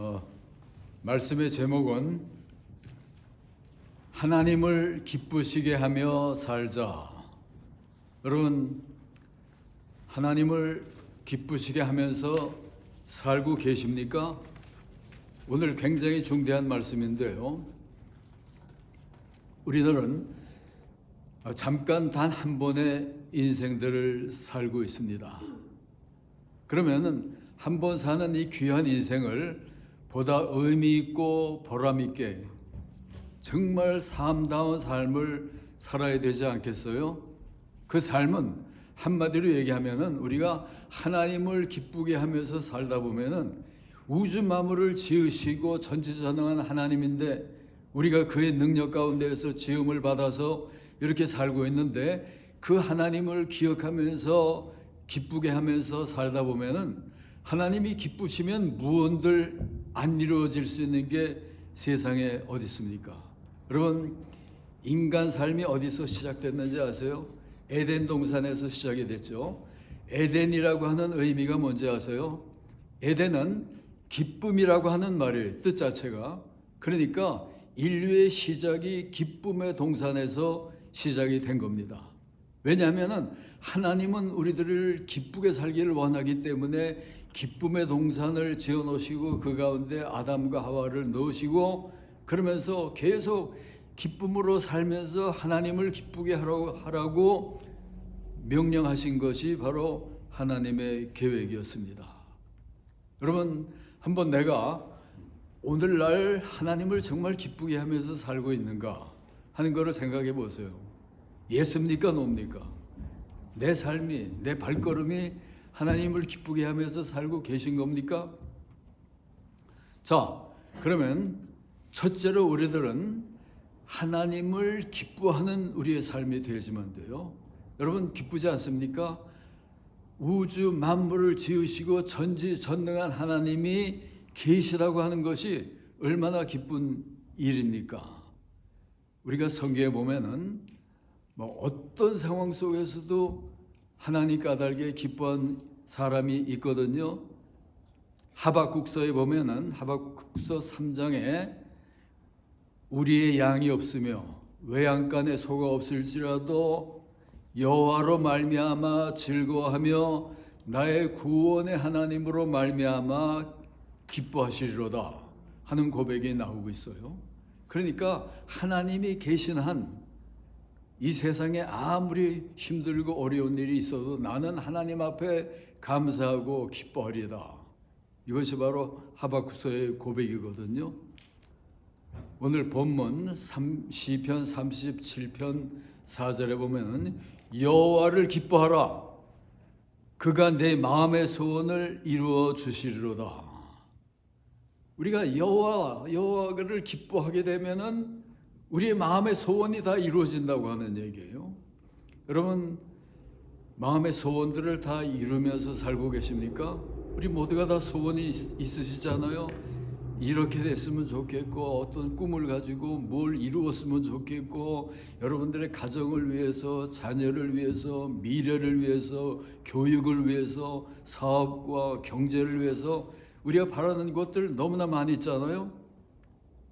어, 말씀의 제목은 하나님을 기쁘시게 하며 살자. 여러분, 하나님을 기쁘시게 하면서 살고 계십니까? 오늘 굉장히 중대한 말씀인데요. 우리들은 잠깐 단 한 번의 인생들을 살고 있습니다. 그러면은 한 번 사는 이 귀한 인생을 보다 의미 있고 보람 있게 정말 삶다운 삶을 살아야 되지 않겠어요? 그 삶은 한마디로 얘기하면은 우리가 하나님을 기쁘게 하면서 살다 보면은 우주 만물을 지으시고 전지전능한 하나님인데 우리가 그의 능력 가운데에서 지음을 받아서 이렇게 살고 있는데 그 하나님을 기억하면서 기쁘게 하면서 살다 보면은 하나님이 기쁘시면 무언들 안 이루어질 수 있는 게 세상에 어디 있습니까? 여러분, 인간 삶이 어디서 시작됐는지 아세요? 에덴 동산에서 시작이 됐죠. 에덴이라고 하는 의미가 뭔지 아세요? 에덴은 기쁨이라고 하는 말이에요. 뜻 자체가. 그러니까 인류의 시작이 기쁨의 동산에서 시작이 된 겁니다. 왜냐하면 하나님은 우리들을 기쁘게 살기를 원하기 때문에 기쁨의 동산을 지어 놓으시고 그 가운데 아담과 하와를 넣으시고 그러면서 계속 기쁨으로 살면서 하나님을 기쁘게 하라고 명령하신 것이 바로 하나님의 계획이었습니다. 여러분, 한번 내가 오늘날 하나님을 정말 기쁘게 하면서 살고 있는가 하는 것을 생각해 보세요. 예습니까, 노입니까? 내 삶이, 내 발걸음이 하나님을 기쁘게 하면서 살고 계신 겁니까? 자, 그러면 첫째로 우리들은 하나님을 기뻐하는 우리의 삶이 되어야지만 돼요. 여러분, 기쁘지 않습니까? 우주 만물을 지으시고 전지전능한 하나님이 계시라고 하는 것이 얼마나 기쁜 일입니까? 우리가 성경에 보면은 어떤 상황 속에서도 하나님 까닭에 기뻐한 사람이 있거든요. 하박국서에 보면은 하박국서 3장에 우리의 양이 없으며 외양간에 소가 없을지라도 여호와로 말미암아 즐거워하며 나의 구원의 하나님으로 말미암아 기뻐하시리로다 하는 고백이 나오고 있어요. 그러니까 하나님이 계신 한 이 세상에 아무리 힘들고 어려운 일이 있어도 나는 하나님 앞에 감사하고 기뻐하리다. 이것이 바로 하박국서의 고백이거든요. 오늘 본문 시편 37편 4절에 보면 여호와를 기뻐하라. 그가 내 마음의 소원을 이루어 주시리로다. 우리가 여호와를 기뻐하게 되면은 우리의 마음의 소원이 다 이루어진다고 하는 얘기예요. 여러분, 마음의 소원들을 다 이루면서 살고 계십니까? 우리 모두가 다 소원이 있으시잖아요. 이렇게 됐으면 좋겠고 어떤 꿈을 가지고 뭘 이루었으면 좋겠고 여러분들의 가정을 위해서, 자녀를 위해서, 미래를 위해서, 교육을 위해서, 사업과 경제를 위해서 우리가 바라는 것들 너무나 많이 있잖아요.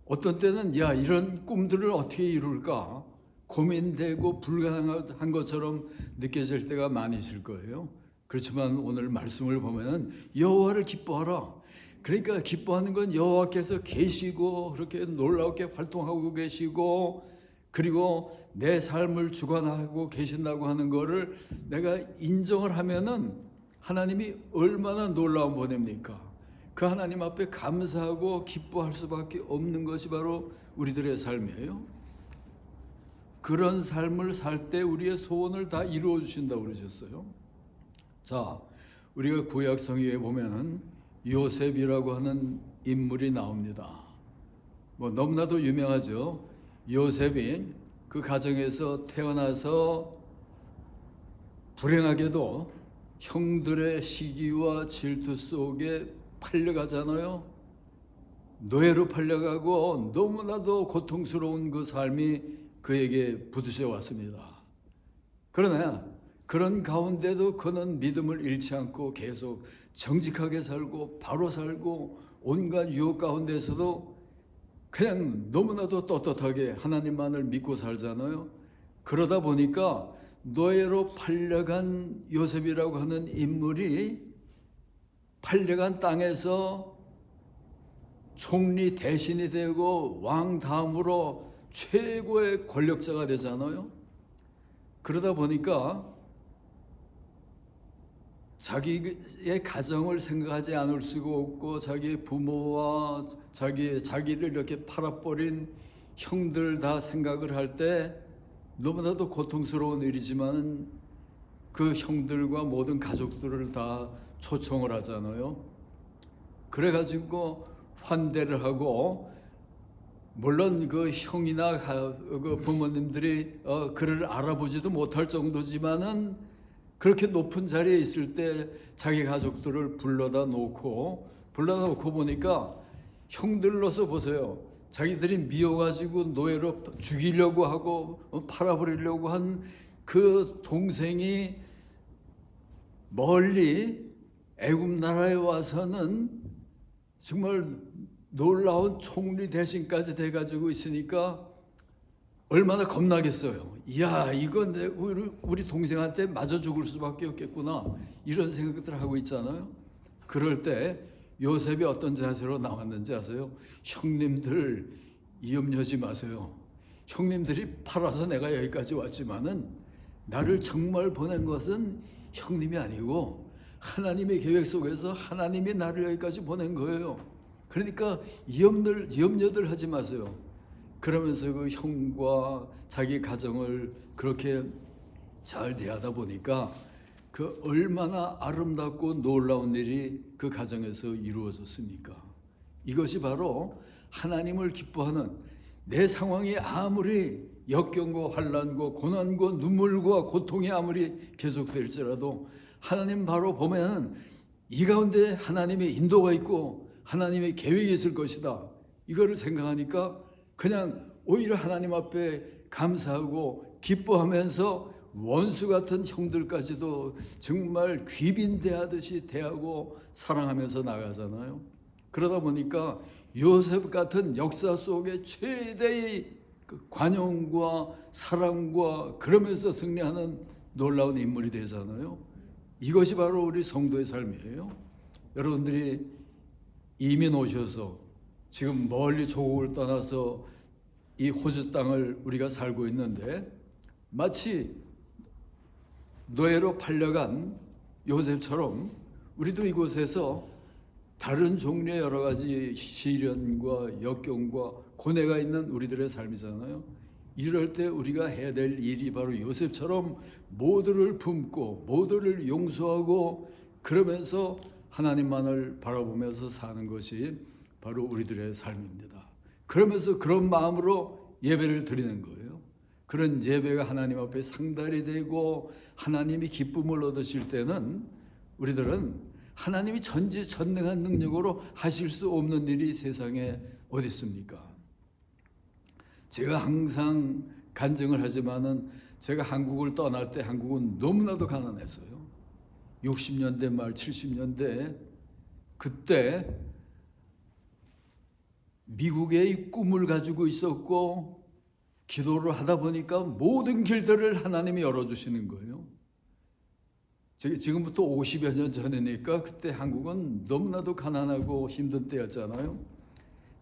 어떤 때는 이런 꿈들을 어떻게 이룰까 고민되고 불가능한 것처럼 느껴질 때가 많이 있을 거예요. 그렇지만 오늘 말씀을 보면 여호와를 기뻐하라. 그러니까 기뻐하는 건 여호와께서 계시고 그렇게 놀랍게 활동하고 계시고 그리고 내 삶을 주관하고 계신다고 하는 거를 내가 인정을 하면은 하나님이 얼마나 놀라운 분입니까? 그 하나님 앞에 감사하고 기뻐할 수밖에 없는 것이 바로 우리들의 삶이에요. 그런 삶을 살 때 우리의 소원을 다 이루어 주신다고 그러셨어요. 자, 우리가 구약 성경에 보면은 요셉이라고 하는 인물이 나옵니다. 너무나도 유명하죠. 요셉이 그 가정에서 태어나서 불행하게도 형들의 시기와 질투 속에 팔려가잖아요. 노예로 팔려가고 너무나도 고통스러운 그 삶이 그에게 부딪혀 왔습니다. 그러나 그런 가운데도 그는 믿음을 잃지 않고 계속 정직하게 살고 바로 살고 온갖 유혹 가운데서도 그냥 너무나도 떳떳하게 하나님만을 믿고 살잖아요. 그러다 보니까 노예로 팔려간 요셉이라고 하는 인물이 팔려간 땅에서 총리 대신이 되고 왕 다음으로 최고의 권력자가 되잖아요. 그러다 보니까 자기의 가정을 생각하지 않을 수가 없고 자기의 부모와 자기를 이렇게 팔아버린 형들 다 생각을 할 때 너무나도 고통스러운 일이지만 그 형들과 모든 가족들을 다 초청을 하잖아요. 그래가지고 환대를 하고, 물론 그 형이나 그 부모님들이 그를 알아보지도 못할 정도지만은 그렇게 높은 자리에 있을 때 자기 가족들을 불러다 놓고 보니까 형들로서 보세요. 자기들이 미워가지고 노예로 죽이려고 하고 팔아버리려고 한 그 동생이 멀리 애굽 나라에 와서는 정말 놀라운 총리 대신까지 돼가지고 있으니까 얼마나 겁나겠어요. 이야, 이건 우리 동생한테 맞아 죽을 수밖에 없겠구나, 이런 생각들을 하고 있잖아요. 그럴 때 요셉이 어떤 자세로 나왔는지 아세요? 형님들, 염려하지 마세요. 형님들이 팔아서 내가 여기까지 왔지만은 나를 정말 보낸 것은 형님이 아니고 하나님의 계획 속에서 하나님이 나를 여기까지 보낸 거예요. 그러니까 염려들 하지 마세요. 그러면서 그 형과 자기 가정을 그렇게 잘 대하다 보니까 그 얼마나 아름답고 놀라운 일이 그 가정에서 이루어졌습니까? 이것이 바로 하나님을 기뻐하는, 내 상황이 아무리 역경과 환난과 고난과 눈물과 고통이 아무리 계속될지라도 하나님 바로 보면 이 가운데 하나님의 인도가 있고 하나님의 계획이 있을 것이다, 이거를 생각하니까 그냥 오히려 하나님 앞에 감사하고 기뻐하면서 원수 같은 형들까지도 정말 귀빈대하듯이 대하고 사랑하면서 나가잖아요. 그러다 보니까 요셉 같은 역사 속의 최대의 관용과 사랑과 그러면서 승리하는 놀라운 인물이 되잖아요. 이것이 바로 우리 성도의 삶이에요. 여러분들이 이민 오셔서 지금 멀리 조국을 떠나서 이 호주 땅을 우리가 살고 있는데 마치 노예로 팔려간 요셉처럼 우리도 이곳에서 다른 종류의 여러 가지 시련과 역경과 고뇌가 있는 우리들의 삶이잖아요. 이럴 때 우리가 해야 될 일이 바로 요셉처럼 모두를 품고 모두를 용서하고 그러면서 하나님만을 바라보면서 사는 것이 바로 우리들의 삶입니다. 그러면서 그런 마음으로 예배를 드리는 거예요. 그런 예배가 하나님 앞에 상달이 되고 하나님이 기쁨을 얻으실 때는 우리들은 하나님이 전지전능한 능력으로 하실 수 없는 일이 세상에 어디 있습니까? 제가 항상 간증을 하지만은 제가 한국을 떠날 때 한국은 너무나도 가난했어요. 60년대 말 70년대 그때 미국의 꿈을 가지고 있었고 기도를 하다 보니까 모든 길들을 하나님이 열어주시는 거예요. 지금부터 50여 년 전이니까 그때 한국은 너무나도 가난하고 힘든 때였잖아요.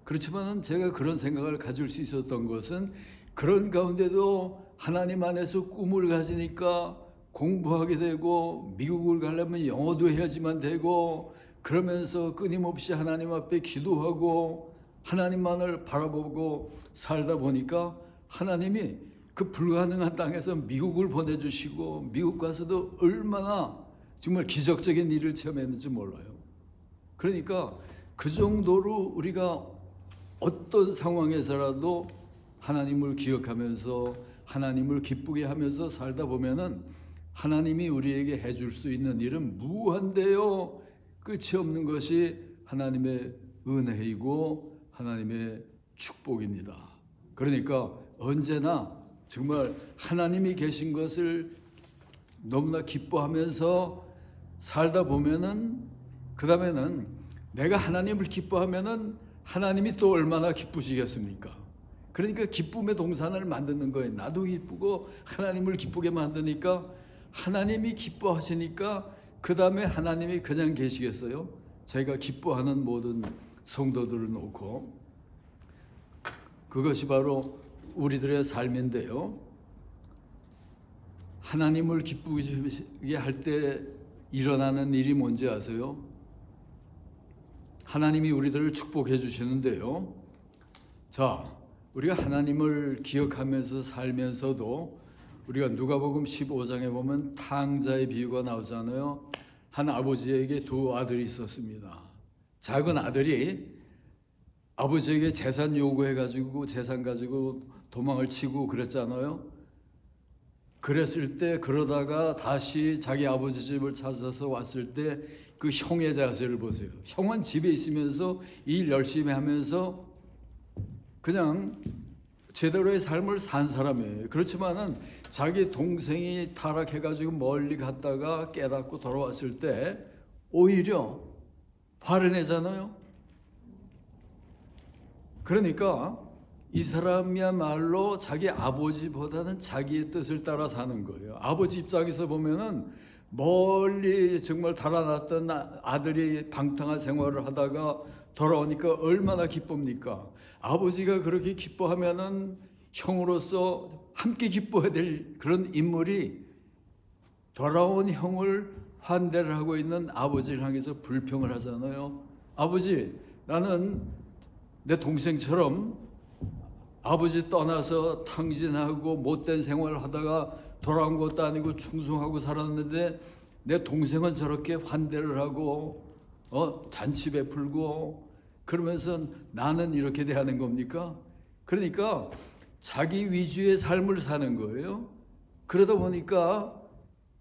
그렇지만 제가 그런 생각을 가질 수 있었던 것은 그런 가운데도 하나님 안에서 꿈을 가지니까 공부하게 되고 미국을 가려면 영어도 해야지만 되고 그러면서 끊임없이 하나님 앞에 기도하고 하나님만을 바라보고 살다 보니까 하나님이 그 불가능한 땅에서 미국을 보내주시고 미국 가서도 얼마나 정말 기적적인 일을 체험했는지 몰라요. 그러니까 그 정도로 우리가 어떤 상황에서라도 하나님을 기억하면서 하나님을 기쁘게 하면서 살다 보면은 하나님이 우리에게 해줄 수 있는 일은 무한대요 끝이 없는 것이 하나님의 은혜이고 하나님의 축복입니다. 그러니까 언제나 정말 하나님이 계신 것을 너무나 기뻐하면서 살다 보면은 그 다음에는 내가 하나님을 기뻐하면은 하나님이 또 얼마나 기쁘시겠습니까? 그러니까 기쁨의 동산을 만드는 거예요. 나도 기쁘고 하나님을 기쁘게 만드니까 하나님이 기뻐하시니까 그 다음에 하나님이 그냥 계시겠어요? 제가 기뻐하는 모든 성도들을 놓고, 그것이 바로 우리들의 삶인데요. 하나님을 기쁘게 할 때 일어나는 일이 뭔지 아세요? 하나님이 우리들을 축복해 주시는데요. 자, 우리가 하나님을 기억하면서 살면서도 우리가 누가복음 15장에 보면 탕자의 비유가 나오잖아요. 한 아버지에게 두 아들이 있었습니다. 작은 아들이 아버지에게 재산 요구해가지고 재산 가지고 도망을 치고 그랬잖아요. 그랬을 때 그러다가 다시 자기 아버지 집을 찾아서 왔을 때 그 형의 자세를 보세요. 형은 집에 있으면서 일 열심히 하면서 그냥 제대로의 삶을 산 사람이에요. 그렇지만은 자기 동생이 타락해가지고 멀리 갔다가 깨닫고 돌아왔을 때 오히려 화를 내잖아요. 그러니까 이 사람이야말로 자기 아버지보다는 자기의 뜻을 따라 사는 거예요. 아버지 입장에서 보면은 멀리 정말 달아났던 아들이 방탕한 생활을 하다가 돌아오니까 얼마나 기쁩니까? 아버지가 그렇게 기뻐하면은 형으로서 함께 기뻐해야 될 그런 인물이 돌아온 형을 환대를 하고 있는 아버지를 향해서 불평을 하잖아요. 아버지, 나는 내 동생처럼 아버지 떠나서 탕진하고 못된 생활을 하다가 돌아온 것도 아니고 충성하고 살았는데 내 동생은 저렇게 환대를 하고 잔치 베풀고 그러면서 나는 이렇게 대하는 겁니까? 그러니까 자기 위주의 삶을 사는 거예요. 그러다 보니까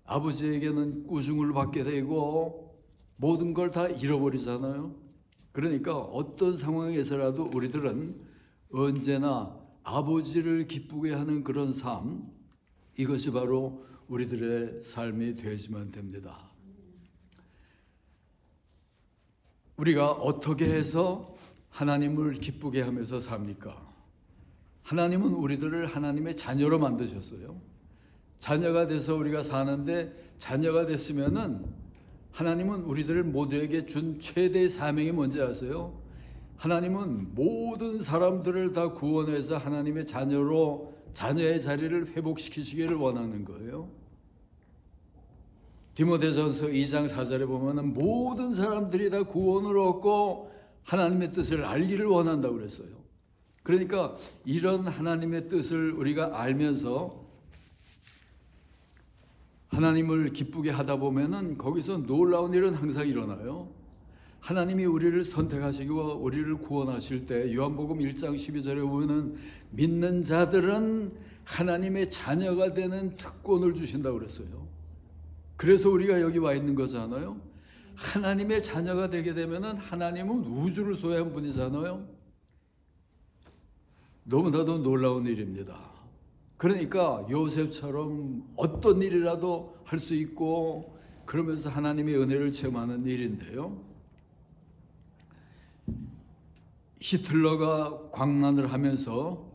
아버지에게는 꾸중을 받게 되고 모든 걸 다 잃어버리잖아요. 그러니까 어떤 상황에서라도 우리들은 언제나 아버지를 기쁘게 하는 그런 삶, 이것이 바로 우리들의 삶이 되어야지만 됩니다. 우리가 어떻게 해서 하나님을 기쁘게 하면서 삽니까? 하나님은 우리들을 하나님의 자녀로 만드셨어요. 자녀가 돼서 우리가 사는데, 자녀가 됐으면은 하나님은 우리들 모두에게 준 최대의 사명이 뭔지 아세요? 하나님은 모든 사람들을 다 구원해서 하나님의 자녀의 자리를 회복시키시기를 원하는 거예요. 디모데전서 2장 4절에 보면은 모든 사람들이 다 구원을 얻고 하나님의 뜻을 알기를 원한다고 그랬어요. 그러니까 이런 하나님의 뜻을 우리가 알면서 하나님을 기쁘게 하다 보면은 거기서 놀라운 일은 항상 일어나요. 하나님이 우리를 선택하시고 우리를 구원하실 때 요한복음 1장 12절에 보면은 믿는 자들은 하나님의 자녀가 되는 특권을 주신다고 그랬어요. 그래서 우리가 여기 와 있는 거잖아요. 하나님의 자녀가 되게 되면은 하나님은 우주를 소유한 분이잖아요. 너무나도 놀라운 일입니다. 그러니까 요셉처럼 어떤 일이라도 할 수 있고 그러면서 하나님의 은혜를 체험하는 일인데요. 히틀러가 광란을 하면서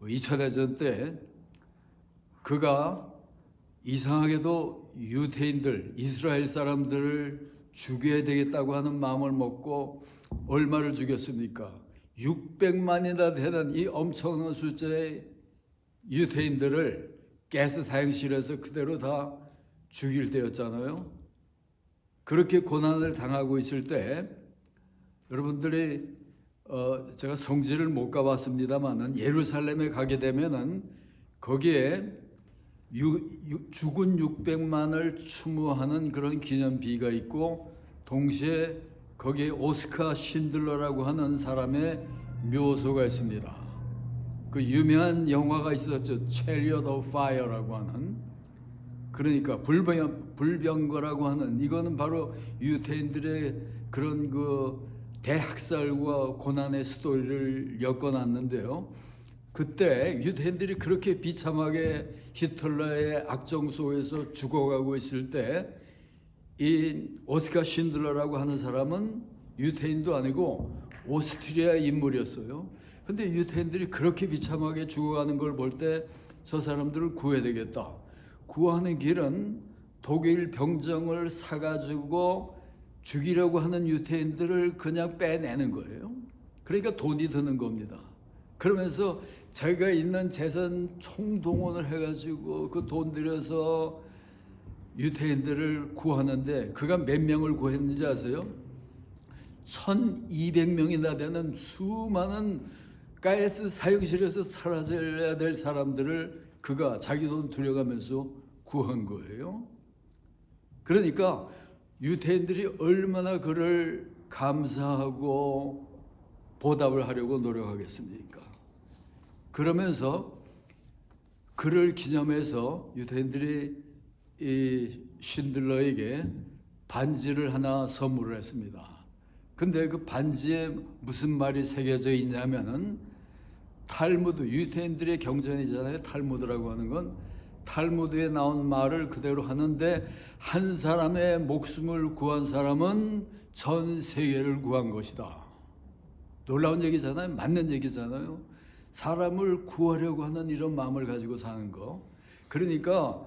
2차 대전 때 그가 이상하게도 유대인들, 이스라엘 사람들을 죽여야 되겠다고 하는 마음을 먹고 얼마를 죽였습니까? 600만이나 되는 이 엄청난 숫자의 유대인들을 가스 사형실에서 그대로 다 죽일 때였잖아요. 그렇게 고난을 당하고 있을 때 여러분들이 제가 성지를 못 가봤습니다만은 예루살렘에 가게 되면은 거기에 죽은 600만을 추모하는 그런 기념비가 있고 동시에 거기에 오스카 신들러라고 하는 사람의 묘소가 있습니다. 그 유명한 영화가 있었죠. Chariot of Fire라고 하는, 그러니까 불병거라고 하는, 이거는 바로 유대인들의 그런 그 대학살과 고난의 스토리를 엮어놨는데요. 그때 유대인들이 그렇게 비참하게 히틀러의 악정 속에서 죽어가고 있을 때 이 오스카 신들러라고 하는 사람은 유태인도 아니고 오스트리아 인물이었어요. 근데 유태인들이 그렇게 비참하게 죽어가는 걸 볼 때 저 사람들을 구해야 되겠다. 구하는 길은 독일 병정을 사가지고 죽이려고 하는 유태인들을 그냥 빼내는 거예요. 그러니까 돈이 드는 겁니다. 그러면서 자기가 있는 재산 총동원을 해가지고 그 돈 들여서 유태인들을 구하는데 그가 몇 명을 구했는지 아세요? 1200명이나 되는 수많은 가에스 사형실에서 사라져야 될 사람들을 그가 자기 돈 들여가면서 구한 거예요. 그러니까 유태인들이 얼마나 그를 감사하고 보답을 하려고 노력하겠습니까? 그러면서 그를 기념해서 유태인들이 이 신들러에게 반지를 하나 선물을 했습니다. 근데 그 반지에 무슨 말이 새겨져 있냐면은 탈무드, 유태인들의 경전이잖아요. 탈무드라고 하는 건 탈무드에 나온 말을 그대로 하는데 한 사람의 목숨을 구한 사람은 전 세계를 구한 것이다. 놀라운 얘기잖아요. 맞는 얘기잖아요. 사람을 구하려고 하는 이런 마음을 가지고 사는 거. 그러니까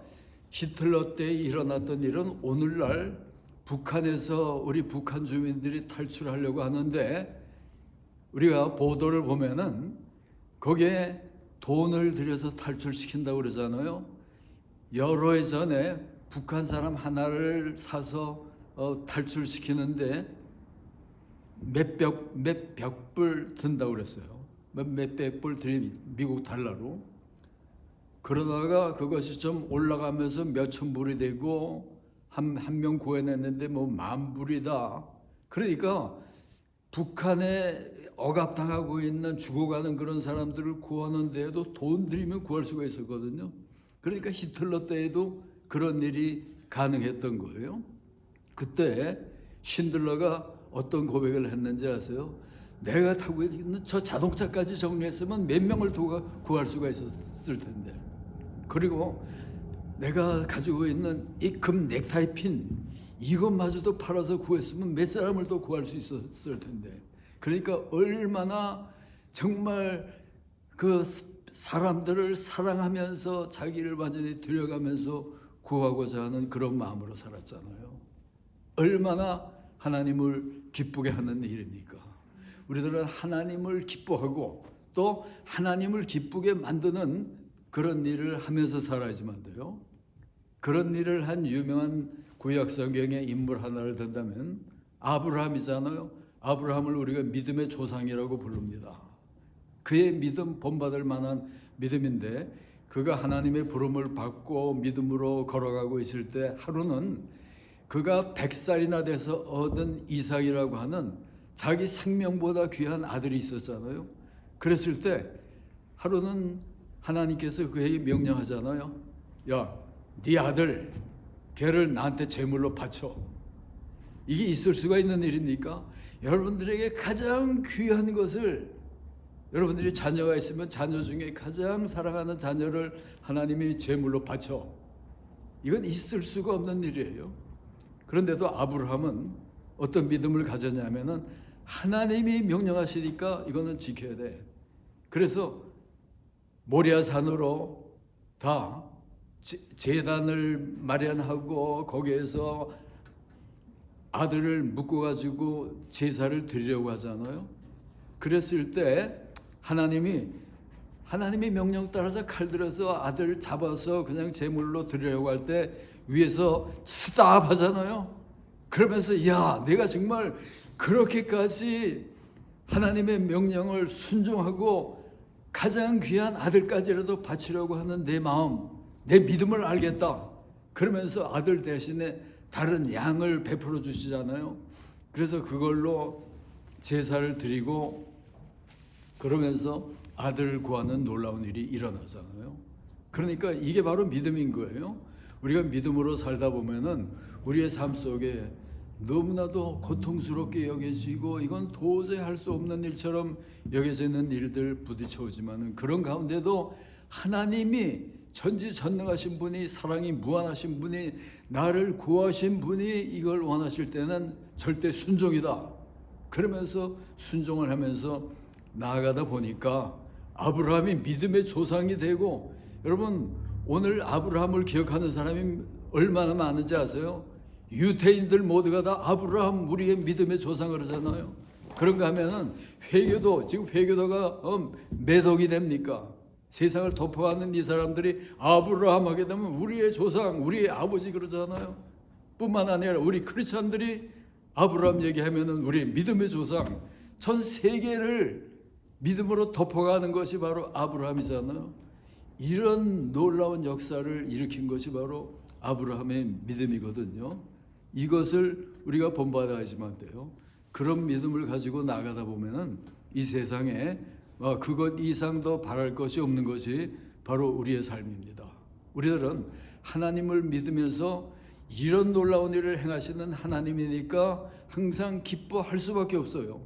히틀러 때 일어났던 일은 오늘날 북한에서 우리 북한 주민들이 탈출하려고 하는데 우리가 보도를 보면은 거기에 돈을 들여서 탈출시킨다고 그러잖아요. 여러 해 전에 북한 사람 하나를 사서 탈출시키는데 몇백 불 든다고 그랬어요. 몇백 불 들인 미국 달러로. 그러다가 그것이 좀 올라가면서 몇천 불이 되고 한 명 구해냈는데 뭐 10,000불이다. 그러니까 북한에 억압당하고 있는 죽어가는 그런 사람들을 구하는 데에도 돈 들이면 구할 수가 있었거든요. 그러니까 히틀러 때에도 그런 일이 가능했던 거예요. 그때 신들러가 어떤 고백을 했는지 아세요? 내가 타고 있는 저 자동차까지 정리했으면 몇 명을 구할 수가 있었을 텐데. 그리고 내가 가지고 있는 이 금 넥타이 핀 이것마저도 팔아서 구했으면 몇 사람을 더 구할 수 있었을 텐데. 그러니까 얼마나 정말 그 사람들을 사랑하면서 자기를 완전히 들여가면서 구하고자 하는 그런 마음으로 살았잖아요. 얼마나 하나님을 기쁘게 하는 일입니까? 우리들은 하나님을 기뻐하고 또 하나님을 기쁘게 만드는 그런 일을 하면서 살아야지만 돼요. 그런 일을 한 유명한 구약 성경의 인물 하나를 든다면 아브라함이잖아요. 아브라함을 우리가 믿음의 조상이라고 부릅니다. 그의 믿음 본받을 만한 믿음인데 그가 하나님의 부름을 받고 믿음으로 걸어가고 있을 때 하루는 그가 100살이나 돼서 얻은 이삭이라고 하는 자기 생명보다 귀한 아들이 있었잖아요. 그랬을 때 하루는 하나님께서 그에게 명령하잖아요. 야, 네 아들 걔를 나한테 제물로 바쳐. 이게 있을 수가 있는 일입니까? 여러분들에게 가장 귀한 것을, 여러분들이 자녀가 있으면 자녀 중에 가장 사랑하는 자녀를 하나님이 제물로 바쳐. 이건 있을 수가 없는 일이에요. 그런데도 아브라함은 어떤 믿음을 가졌냐면은 하나님이 명령하시니까 이거는 지켜야 돼. 그래서 모리아산으로 다 제단을 마련하고 거기에서 아들을 묶어가지고 제사를 드리려고 하잖아요. 그랬을 때 하나님이 명령 따라서 칼 들어서 아들 잡아서 그냥 제물로 드리려고 할 때 위에서 스탑 하잖아요. 그러면서 야, 내가 정말 그렇게까지 하나님의 명령을 순종하고 가장 귀한 아들까지라도 바치려고 하는 내 마음, 내 믿음을 알겠다. 그러면서 아들 대신에 다른 양을 베풀어 주시잖아요. 그래서 그걸로 제사를 드리고 그러면서 아들을 구하는 놀라운 일이 일어나잖아요. 그러니까 이게 바로 믿음인 거예요. 우리가 믿음으로 살다 보면은 우리의 삶 속에 너무나도 고통스럽게 여겨지고 이건 도저히 할 수 없는 일처럼 여겨지는 일들 부딪혀오지만은 그런 가운데도 하나님이 전지전능하신 분이, 사랑이 무한하신 분이, 나를 구하신 분이 이걸 원하실 때는 절대 순종이다. 그러면서 순종을 하면서 나아가다 보니까 아브라함이 믿음의 조상이 되고, 여러분 오늘 아브라함을 기억하는 사람이 얼마나 많은지 아세요? 유대인들 모두가 다 아브라함 우리의 믿음의 조상 그러잖아요. 그런가 하면은 회교도, 지금 회교도가 매독이 됩니까? 세상을 덮어가는 이 사람들이 아브라함 하게 되면 우리의 조상, 우리의 아버지 그러잖아요. 뿐만 아니라 우리 크리스천들이 아브라함 얘기하면은 우리 믿음의 조상, 전 세계를 믿음으로 덮어가는 것이 바로 아브라함이잖아요. 이런 놀라운 역사를 일으킨 것이 바로 아브라함의 믿음이거든요. 이것을 우리가 본받아야지만 돼요. 그런 믿음을 가지고 나가다 보면은 이 세상에 그것 이상도 바랄 것이 없는 것이 바로 우리의 삶입니다. 우리들은 하나님을 믿으면서 이런 놀라운 일을 행하시는 하나님이니까 항상 기뻐할 수밖에 없어요.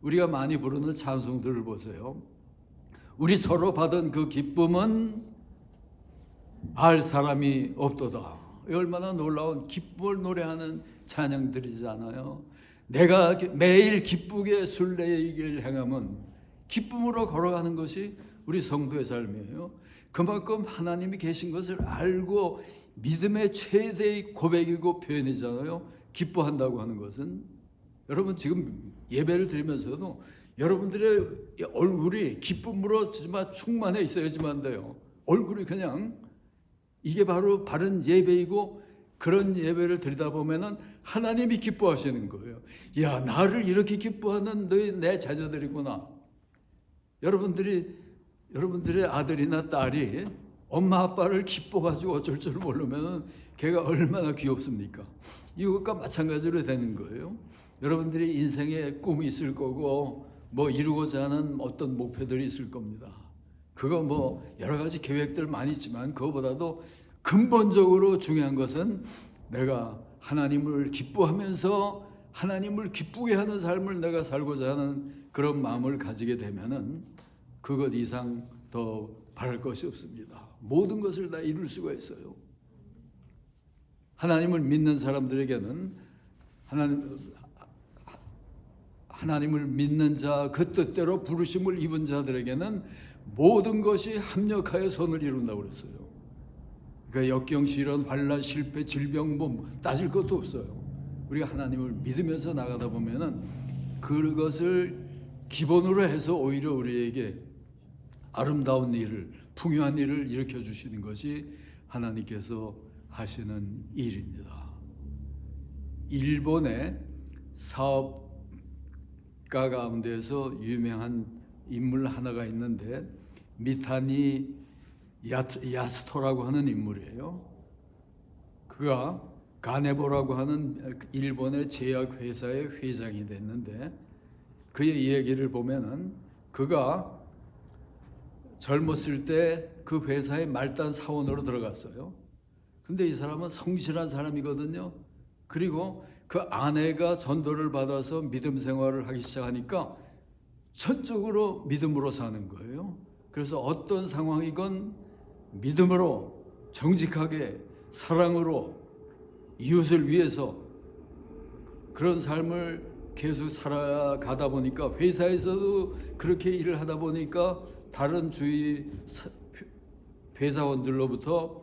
우리가 많이 부르는 찬송들을 보세요. 우리 서로 받은 그 기쁨은 알 사람이 없도다. 얼마나 놀라운 기쁨을 노래하는 찬양들이잖아요. 내가 매일 기쁘게 순례의 길 행함은 기쁨으로 걸어가는 것이 우리 성도의 삶이에요. 그만큼 하나님이 계신 것을 알고 믿음의 최대의 고백이고 표현이잖아요. 기뻐한다고 하는 것은. 여러분 지금 예배를 드리면서도 여러분들의 얼굴이 기쁨으로 정말 충만해 있어야지만 돼요. 얼굴이 그냥, 이게 바로 바른 예배이고, 그런 예배를 드리다 보면은 하나님이 기뻐하시는 거예요. 야, 나를 이렇게 기뻐하는 너희 내 자녀들이구나. 여러분들의 아들이나 딸이 엄마 아빠를 기뻐가지고 어쩔 줄 모르면 걔가 얼마나 귀엽습니까? 이것과 마찬가지로 되는 거예요. 여러분들이 인생에 꿈이 있을 거고 뭐 이루고자 하는 어떤 목표들이 있을 겁니다. 그거 뭐 여러 가지 계획들 많이 있지만 그거보다도 근본적으로 중요한 것은 내가 하나님을 기뻐하면서 하나님을 기쁘게 하는 삶을 내가 살고자 하는 그런 마음을 가지게 되면은 그것 이상 더 바랄 것이 없습니다. 모든 것을 다 이룰 수가 있어요. 하나님을 믿는 사람들에게는 하나님을 믿는 자, 그 뜻대로 부르심을 입은 자들에게는 모든 것이 합력하여 선을 이룬다고 그랬어요. 그러니까 역경, 시련, 환난, 실패, 질병 뭐 따질 것도 없어요. 우리가 하나님을 믿으면서 나가다 보면은 그것을 기본으로 해서 오히려 우리에게 아름다운 일을, 풍요한 일을 일으켜 주시는 것이 하나님께서 하시는 일입니다. 일본의 사업가 가운데서 유명한 인물 하나가 있는데 미타니 야스토라고 하는 인물이에요. 그가 가네보라고 하는 일본의 제약회사의 회장이 됐는데 그의 이야기를 보면은 그가 젊었을 때 그 회사의 말단 사원으로 들어갔어요. 근데 이 사람은 성실한 사람이거든요. 그리고 그 아내가 전도를 받아서 믿음 생활을 하기 시작하니까 전적으로 믿음으로 사는 거예요. 그래서 어떤 상황이건 믿음으로, 정직하게, 사랑으로 이웃을 위해서 그런 삶을 계속 살아가다 보니까 회사에서도 그렇게 일을 하다 보니까 다른 주위 회사원들로부터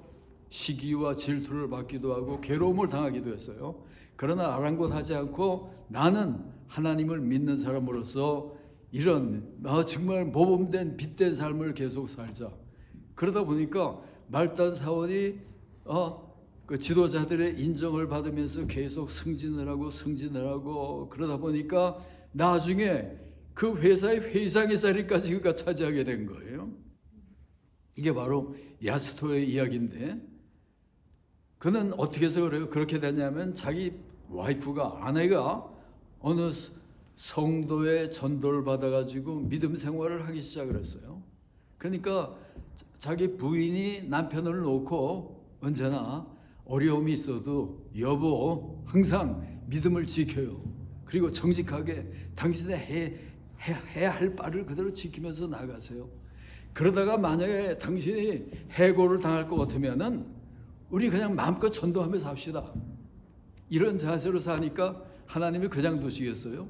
시기와 질투를 받기도 하고 괴로움을 당하기도 했어요. 그러나 아랑곳하지 않고 나는 하나님을 믿는 사람으로서 이런 정말 모범된 빛된 삶을 계속 살자. 그러다 보니까 말단 사원이 그 지도자들의 인정을 받으면서 계속 승진을 하고 그러다 보니까 나중에 그 회사의 회장의 자리까지 그가 차지하게 된 거예요. 이게 바로 야스토의 이야기인데 그는 어떻게 해서 그렇게 됐냐면 자기 와이프가, 아내가 어느 성도의 전도를 받아가지고 믿음 생활을 하기 시작을 했어요. 그러니까 자기 부인이 남편을 놓고 언제나 어려움이 있어도 여보 항상 믿음을 지켜요. 그리고 정직하게 당신의 해야 할 바를 그대로 지키면서 나가세요. 그러다가 만약에 당신이 해고를 당할 것 같으면은 우리 그냥 마음껏 전도하면서 합시다. 이런 자세로 사니까 하나님이 그냥 두시겠어요?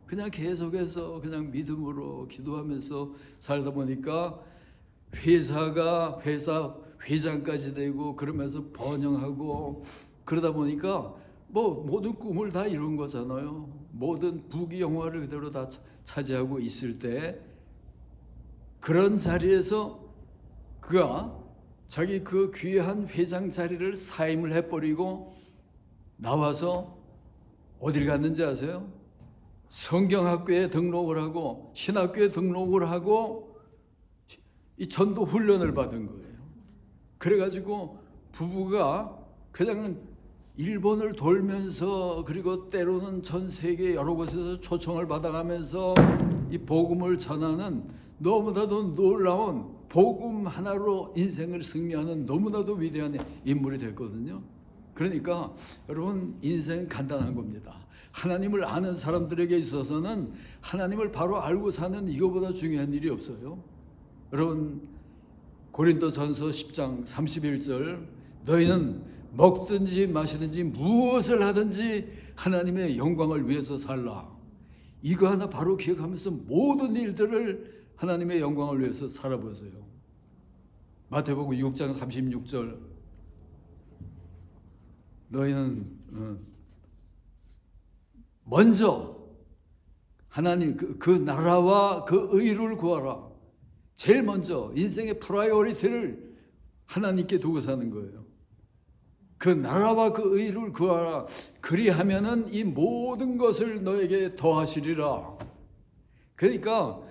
그냥 계속해서 그냥 믿음으로 기도하면서 살다 보니까 회사 회장까지 되고 그러면서 번영하고 그러다 보니까 뭐 모든 꿈을 다 이룬 거잖아요. 모든 부귀영화를 그대로 다 차지하고 있을 때 그런 자리에서 그가 자기 그 귀한 회장 자리를 사임을 해버리고 나와서 어딜 갔는지 아세요? 성경학교에 등록을 하고 신학교에 등록을 하고 이 전도 훈련을 받은 거예요. 그래가지고 부부가 그냥 일본을 돌면서 그리고 때로는 전 세계 여러 곳에서 초청을 받아가면서 이 복음을 전하는 너무나도 놀라운 복음 하나로 인생을 승리하는 너무나도 위대한 인물이 됐거든요. 그러니까 여러분 인생 간단한 겁니다. 하나님을 아는 사람들에게 있어서는 하나님을 바로 알고 사는 이거보다 중요한 일이 없어요. 여러분 고린도전서 10장 31절 너희는 먹든지 마시든지 무엇을 하든지 하나님의 영광을 위해서 살라. 이거 하나 바로 기억하면서 모든 일들을 하나님의 영광을 위해서 살아보세요. 마태복음 6장 36절 너희는 먼저 하나님 그 나라와 그 의를 구하라. 제일 먼저 인생의 프라이어리티를 하나님께 두고 사는 거예요. 그 나라와 그 의를 구하라. 그리하면은 이 모든 것을 너에게 더하시리라. 그러니까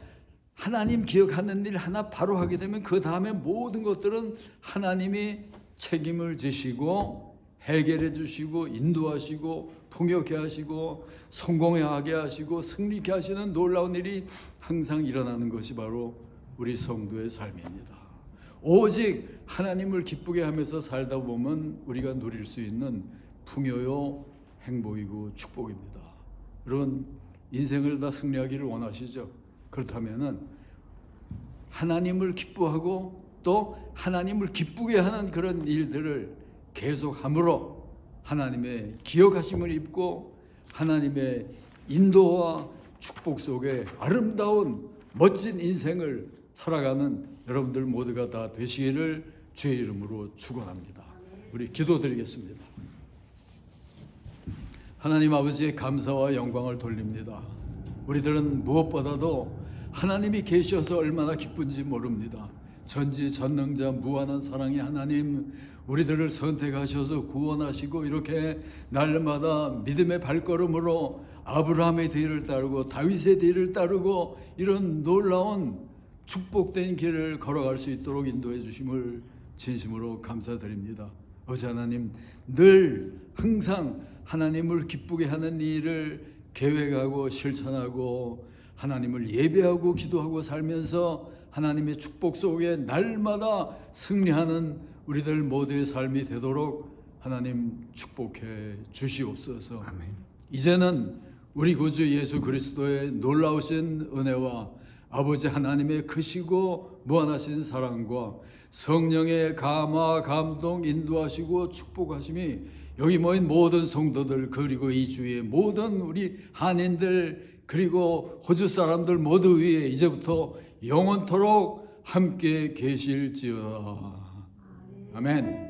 하나님 기억하는 일 하나 바로 하게 되면 그 다음에 모든 것들은 하나님이 책임을 지시고 해결해 주시고 인도하시고 풍요케 하시고 성공하게 하시고 승리케 하시는 놀라운 일이 항상 일어나는 것이 바로 우리 성도의 삶입니다. 오직 하나님을 기쁘게 하면서 살다 보면 우리가 누릴 수 있는 풍요요 행복이고 축복입니다. 여러분 인생을 다 승리하기를 원하시죠? 그렇다면은 하나님을 기뻐하고 또 하나님을 기쁘게 하는 그런 일들을 계속함으로 하나님의 기억하심을 입고 하나님의 인도와 축복 속에 아름다운 멋진 인생을 살아가는 여러분들 모두가 다 되시기를 주의 이름으로 축원합니다. 우리 기도드리겠습니다. 하나님 아버지의 감사와 영광을 돌립니다. 우리들은 무엇보다도 하나님이 계셔서 얼마나 기쁜지 모릅니다. 전지전능자 무한한 사랑의 하나님, 우리들을 선택하셔서 구원하시고 이렇게 날마다 믿음의 발걸음으로 아브라함의 뒤를 따르고 다윗의 뒤를 따르고 이런 놀라운 축복된 길을 걸어갈 수 있도록 인도해 주심을 진심으로 감사드립니다. 아버지 하나님, 늘 항상 하나님을 기쁘게 하는 일을 계획하고 실천하고 하나님을 예배하고 기도하고 살면서 하나님의 축복 속에 날마다 승리하는 우리들 모두의 삶이 되도록 하나님 축복해 주시옵소서. 아멘. 이제는 우리 구주 예수 그리스도의 놀라우신 은혜와 아버지 하나님의 크시고 무한하신 사랑과 성령의 감화 감동 인도하시고 축복하심이 여기 모인 모든 성도들 그리고 이 주위의 모든 우리 한인들 그리고 호주 사람들 모두 위에 이제부터 영원토록 함께 계실지어다. 아멘.